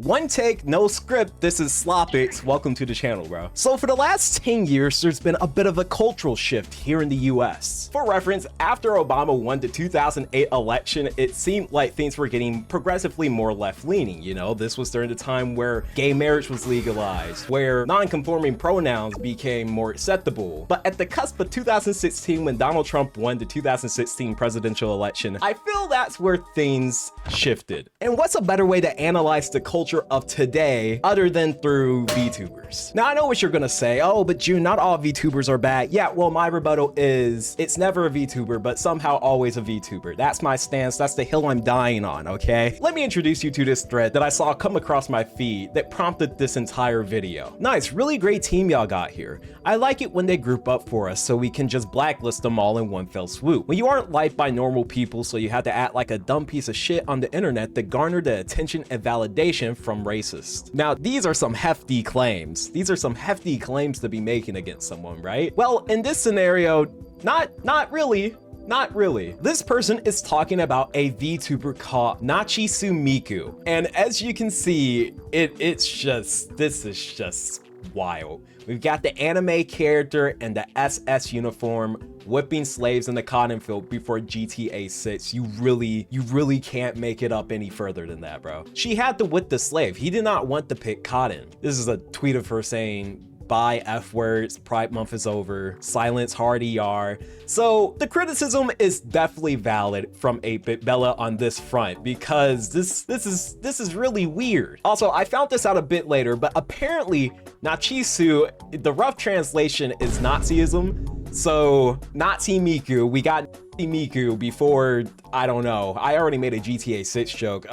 One take, no script. This is Slopics. Welcome to the channel, bro. So for the last 10 years, there's been a bit of a cultural shift here in the US. For reference, after Obama won the 2008 election, it seemed like things were getting progressively more left-leaning. You know, this was during the time where gay marriage was legalized, where non-conforming pronouns became more acceptable. But at the cusp of 2016, when Donald Trump won the 2016 presidential election, I feel that's where things shifted. And what's a better way to analyze the culture of today other than through VTubers? Now, I know what you're gonna say. Oh, but June, not all VTubers are bad. Yeah, well, my rebuttal is it's never a VTuber, but somehow always a VTuber. That's my stance. That's the hill I'm dying on, okay? Let me introduce you to this thread that I saw come across my feed that prompted this entire video. Nice, really great team y'all got here. I like it when they group up for us so we can just blacklist them all in one fell swoop. When you aren't liked by normal people, so you have to act like a dumb piece of shit on the internet that garner the attention and validation from racists. Now, these are some hefty claims. These are some hefty claims to be making against someone, right? Well, in this scenario, not really. Not really. This person is talking about a VTuber called Nachi Miku. And as you can see, this is just wild. We've got the anime character in the SS uniform whipping slaves in the cotton field before GTA 6. You really can't make it up any further than that, bro. She had to whip the slave. He did not want to pick cotton. This is a tweet of her saying, "Bye F words, Pride Month is over, silence hard ER." So the criticism is definitely valid from 8-Bit Bella on this front, because this is really weird. Also, I found this out a bit later, but apparently Nachisu, the rough translation is Nazism. So Nazi Miku, we got Miku before, I don't know, I already made a GTA 6 joke.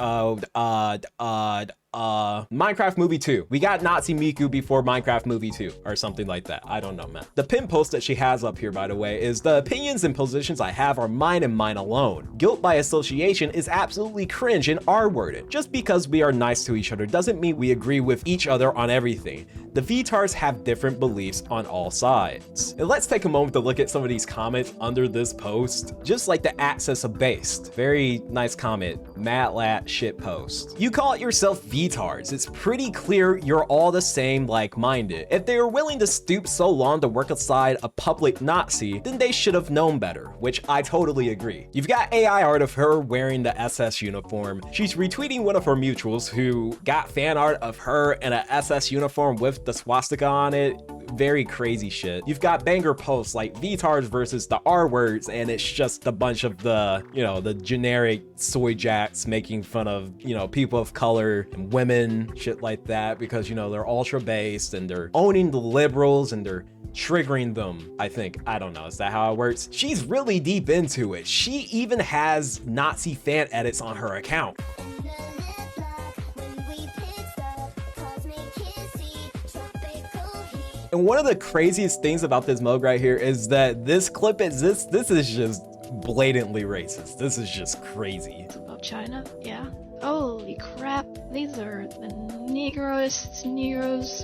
Minecraft Movie 2. We got Nazi Miku before Minecraft Movie 2 or something like that. I don't know, man. The pin post that she has up here, by the way, is the opinions and positions I have are mine and mine alone. Guilt by association is absolutely cringe and R-worded. Just because we are nice to each other doesn't mean we agree with each other on everything. The VTars have different beliefs on all sides. And let's take a moment to look at some of these comments under this post. Just like the access of based. Very nice comment. Matlat shit post. You call it yourself VTars. It's pretty clear you're all the same, like-minded. If they were willing to stoop so long to work aside a public Nazi, then they should have known better, which I totally agree. You've got AI art of her wearing the SS uniform. She's retweeting one of her mutuals who got fan art of her in a SS uniform with the swastika on it. Very crazy shit. You've got banger posts like VTars versus the R words, and it's just a bunch of the, you know, the generic soy jacks making fun of, you know, people of color and women, shit like that, because, you know, they're ultra based and they're owning the liberals and they're triggering them, I think. I don't know, is that how it works? She's really deep into it. She even has Nazi fan edits on her account. And one of the craziest things about this mug right here is that this clip exists. This is just blatantly racist. This is just crazy. About China? Yeah. Holy crap. These are the Negroes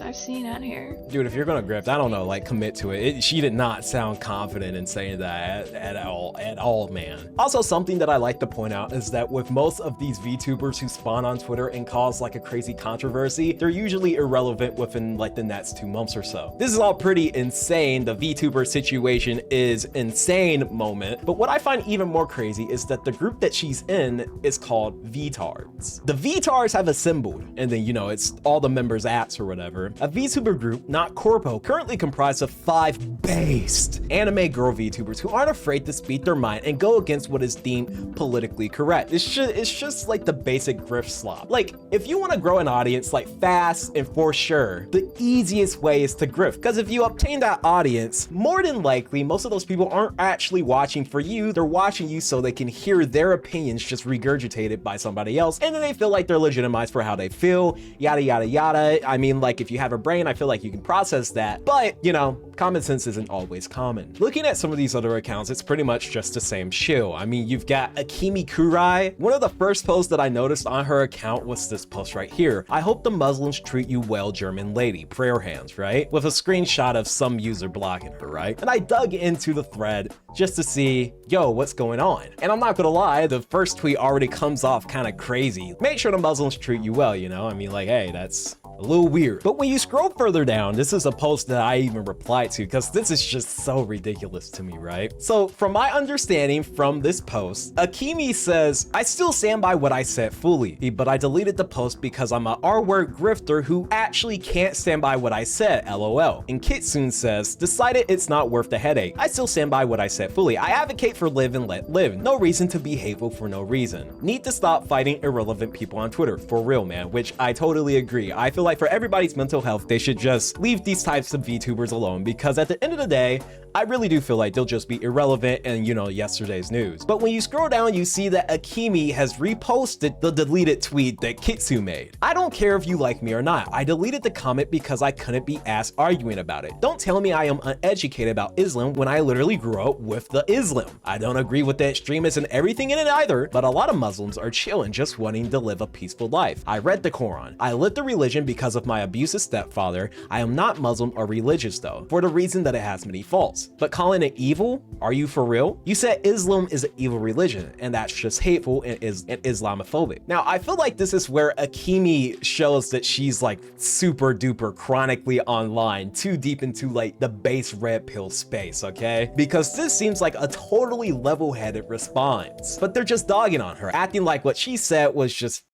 I've seen out here. Dude, if you're gonna grift, I don't know, like, commit to it. She did not sound confident in saying that at all, man. Also, something that I like to point out is that with most of these VTubers who spawn on Twitter and cause like a crazy controversy, they're usually irrelevant within like the next 2 months or so. This is all pretty insane. The VTuber situation is insane moment. But what I find even more crazy is that the group that she's in is called VTards. The VTards have assembled, and then, you know, it's all the members' apps or whatever. A VTuber group, not corpo, currently comprised of 5 based anime girl VTubers who aren't afraid to speak their mind and go against what is deemed politically correct. It's just like the basic grift slop. Like, if you want to grow an audience like fast and for sure, the easiest way is to grift, because if you obtain that audience, more than likely, most of those people aren't actually watching for you. They're watching you so they can hear their opinions just regurgitated by somebody else, and then they feel like they're legitimized for how they feel, yada yada yada. I mean, like, if you have a brain, I feel like you can process that. But, you know, common sense isn't always common. Looking at some of these other accounts, it's pretty much just the same shill. I mean, you've got Akemi Kurai. One of the first posts that I noticed on her account was this post right here. I hope the Muslims treat you well, German lady. Prayer hands, right? With a screenshot of some user blocking her, right? And I dug into the thread just to see, yo, what's going on? And I'm not gonna lie, the first tweet already comes off kind of crazy. Make sure the Muslims treat you well, you know? I mean, like, hey, that's a little weird. But when you scroll further down, this is a post that I even replied to because this is just so ridiculous to me, right? So from my understanding from this post, Akemi says, I still stand by what I said fully, but I deleted the post because I'm a R-word grifter who actually can't stand by what I said, LOL. And Kitsune says, decided it's not worth the headache. I still stand by what I said fully. I advocate for live and let live. No reason to be hateful for no reason. Need to stop fighting irrelevant people on Twitter. For real, man, which I totally agree. I feel like for everybody's mental health, they should just leave these types of VTubers alone because at the end of the day, I really do feel like they'll just be irrelevant and, you know, yesterday's news. But when you scroll down, you see that Akemi has reposted the deleted tweet that Kitsu made. I don't care if you like me or not. I deleted the comment because I couldn't be asked arguing about it. Don't tell me I am uneducated about Islam when I literally grew up with the Islam. I don't agree with the extremists and everything in it either, but a lot of Muslims are chilling, just wanting to live a peaceful life. I read the Quran. I lived the religion because of my abusive stepfather. I am not Muslim or religious though, for the reason that it has many faults. But calling it evil? Are you for real? You said Islam is an evil religion, and that's just hateful and is Islamophobic. Now, I feel like this is where Akemi shows that she's like super duper chronically online, too deep into like the base red pill space, okay? Because this seems like a totally level-headed response, but they're just dogging on her, acting like what she said was just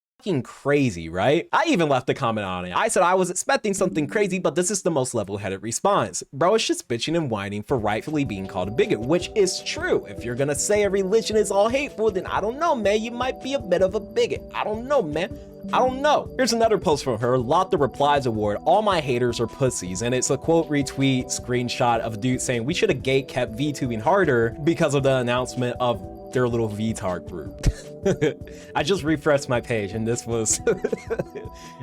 crazy, right? I even left a comment on it. I said I was expecting something crazy, but this is the most level-headed response. Bro, it's just bitching and whining for rightfully being called a bigot, which is true. If you're gonna say a religion is all hateful, then I don't know, man. You might be a bit of a bigot. I don't know, man. I don't know. Here's another post from her, ALOT the Replies Award, all my haters are pussies, and it's a quote retweet screenshot of a dude saying we should have gate kept VTubing harder because of the announcement of their little VTAR group. I just refreshed my page and this was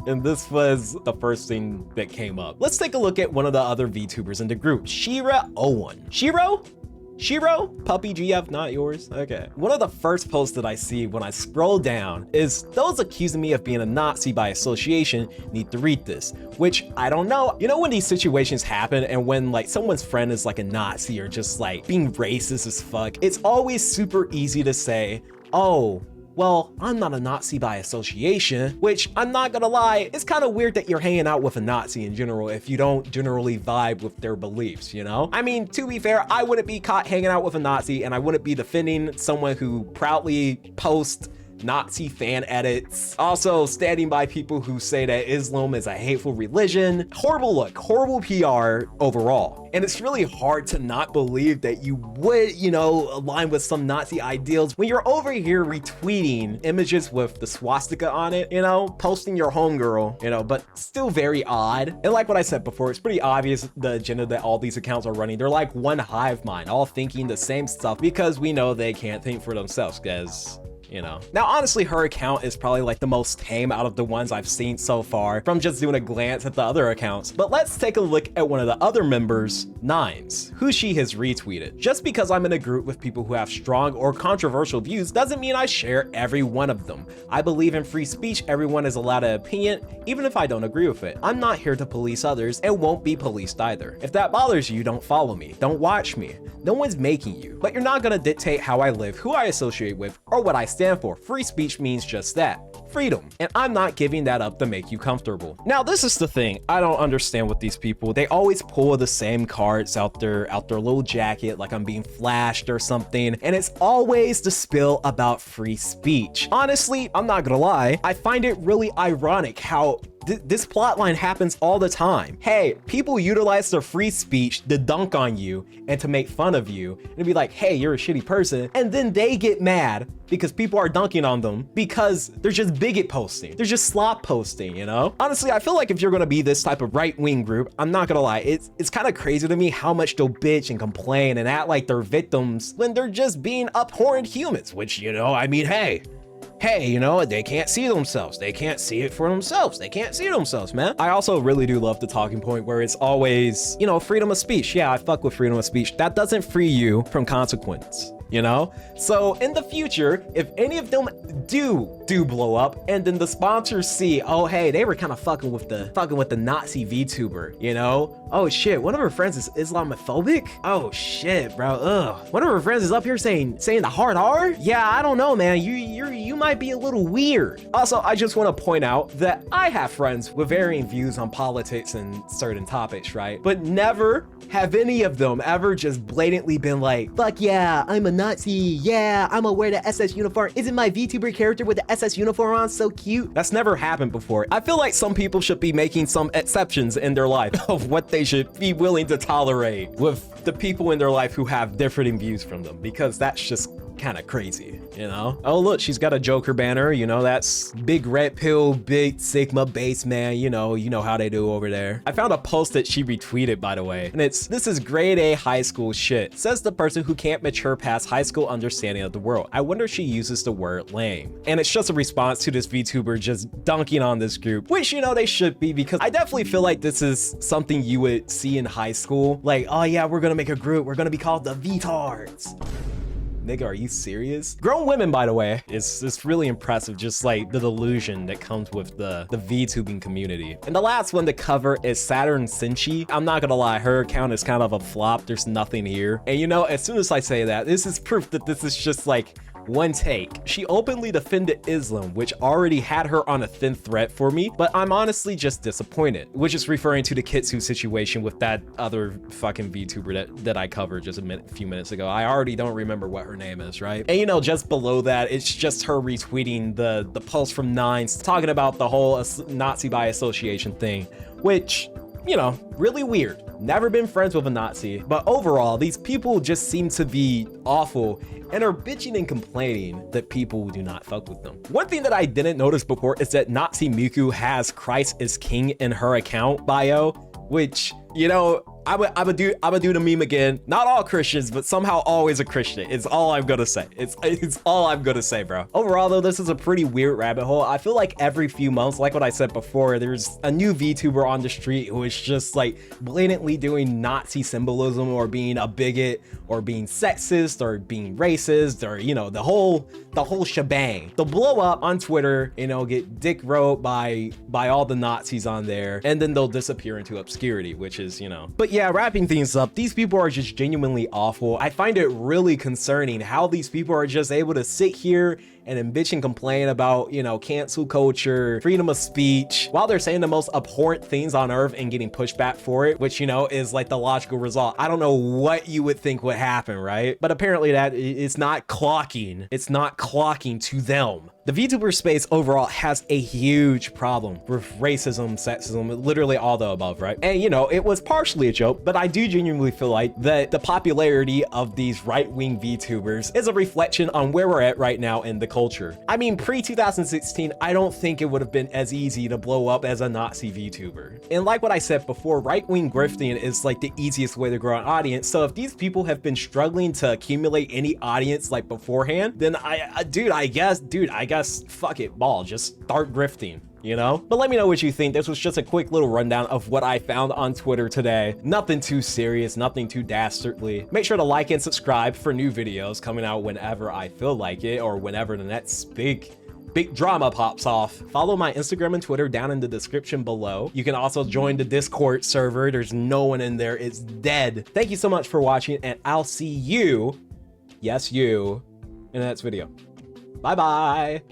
and this was the first thing that came up. Let's take a look at one of the other VTubers in the group, Shira01. Shiro? Puppy GF, not yours? Okay. One of the first posts that I see when I scroll down is those accusing me of being a Nazi by association need to read this, which I don't know. You know when these situations happen and when like someone's friend is like a Nazi or just like being racist as fuck, it's always super easy to say, oh, well, I'm not a Nazi by association, which I'm not gonna lie, it's kind of weird that you're hanging out with a Nazi in general if you don't generally vibe with their beliefs, you know? I mean, to be fair, I wouldn't be caught hanging out with a Nazi and I wouldn't be defending someone who proudly posts Nazi fan edits. Also standing by people who say that Islam is a hateful religion. Horrible look, horrible PR overall. And it's really hard to not believe that you would, you know, align with some Nazi ideals when you're over here retweeting images with the swastika on it, you know, posting your homegirl, you know, but still very odd. And like what I said before, it's pretty obvious the agenda that all these accounts are running. They're like one hive mind, all thinking the same stuff because we know they can't think for themselves, guys. You know. Now, honestly, her account is probably like the most tame out of the ones I've seen so far from just doing a glance at the other accounts. But let's take a look at one of the other members, Nines, who she has retweeted. Just because I'm in a group with people who have strong or controversial views doesn't mean I share every one of them. I believe in free speech. Everyone is allowed an opinion, even if I don't agree with it. I'm not here to police others and won't be policed either. If that bothers you, don't follow me. Don't watch me. No one's making you. But you're not gonna dictate how I live, who I associate with, or what I stand for. Free speech means just that. Freedom. And I'm not giving that up to make you comfortable. Now, this is the thing. I don't understand with these people. They always pull the same cards out their little jacket like I'm being flashed or something. And it's always the spill about free speech. Honestly, I'm not gonna lie. I find it really ironic how this plotline happens all the time. Hey, people utilize their free speech to dunk on you and to make fun of you and be like, hey, you're a shitty person. And then they get mad because people are dunking on them because they're just bigot posting. They're just slop posting, you know? Honestly, I feel like if you're gonna be this type of right-wing group, I'm not gonna lie, it's kind of crazy to me how much they'll bitch and complain and act like they're victims when they're just being abhorrent humans, which, you know, I mean, hey, hey, you know, they can't see themselves. They can't see it for themselves. They can't see themselves, man. I also really do love the talking point where it's always, you know, freedom of speech. Yeah, I fuck with freedom of speech. That doesn't free you from consequence, you know? So in the future, if any of them do blow up and then the sponsors see, oh, hey, they were kind of fucking with the Nazi VTuber, you know? Oh shit, one of her friends is Islamophobic? Oh shit, bro, ugh. One of her friends is up here saying the hard R? Yeah, I don't know, man. You might be a little weird. Also, I just want to point out that I have friends with varying views on politics and certain topics, right? But never have any of them ever just blatantly been like, fuck yeah, I'm a Nazi. Yeah, I'm gonna wear the SS uniform. Isn't my VTuber character with the SS uniform on so cute? That's never happened before. I feel like some people should be making some exceptions in their life of what they should be willing to tolerate with the people in their life who have differing views from them, because that's just kind of crazy, you know? Oh, look, she's got a Joker banner, you know, that's big red pill, big Sigma base, man. You know how they do over there. I found a post that she retweeted, by the way, and this is grade A high school shit. Says the person who can't mature past high school understanding of the world. I wonder if she uses the word lame. And it's just a response to this VTuber just dunking on this group, which, you know, they should be, because I definitely feel like this is something you would see in high school. Like, oh yeah, we're gonna make a group. We're gonna be called the Vtards. Nigga, are you serious? Grown women, by the way, it's really impressive, just like the delusion that comes with the VTubing community. And the last one to cover is Saturn Senshi. I'm not gonna lie, her account is kind of a flop. There's nothing here. And you know, as soon as I say that, this is proof that this is just like one take. She openly defended Islam, which already had her on a thin thread for me, but I'm honestly just disappointed, which is referring to the Kitsu situation with that other fucking VTuber that I covered just a few minutes ago. I already don't remember what her name is, right? And you know, just below that, it's just her retweeting the post from Nines talking about the whole Nazi by association thing, which, you know, really weird. Never been friends with a Nazi, but overall, these people just seem to be awful and are bitching and complaining that people do not fuck with them. One thing that I didn't notice before is that Nazi Miku has Christ is King in her account bio, which, you know, I would do the meme again. Not all Christians, but somehow always a Christian. It's all I'm gonna say. It's all I'm gonna say, bro. Overall, though, this is a pretty weird rabbit hole. I feel like every few months, like what I said before, there's a new VTuber on the street who is just like blatantly doing Nazi symbolism or being a bigot or being sexist or being racist or, you know, the whole shebang. They'll blow up on Twitter, you know, get dick wrote by all the Nazis on there, and then they'll disappear into obscurity, which is, you know. But yeah, wrapping things up, these people are just genuinely awful. I find it really concerning how these people are just able to sit here and then bitch and complain about, you know, cancel culture, freedom of speech, while they're saying the most abhorrent things on earth and getting pushback for it, which, you know, is like the logical result. I don't know what you would think would happen, right? But apparently that it's not clocking. It's not clocking to them. The VTuber space overall has a huge problem with racism, sexism, literally all the above, right? And, you know, it was partially a joke, but I do genuinely feel like that the popularity of these right-wing VTubers is a reflection on where we're at right now in the culture. I mean, pre-2016, I don't think it would have been as easy to blow up as a Nazi VTuber. And like what I said before, right-wing grifting is like the easiest way to grow an audience. So if these people have been struggling to accumulate any audience like beforehand, then I guess fuck it, ball, just start grifting, you know? But let me know what you think. This was just a quick little rundown of what I found on Twitter today. Nothing too serious, nothing too dastardly. Make sure to like and subscribe for new videos coming out whenever I feel like it, or whenever the next big drama pops off. Follow my Instagram and Twitter down in the description below. You can also join the Discord server. There's no one in there, it's dead. Thank you so much for watching, and I'll see you, yes you, in the next video. Bye bye.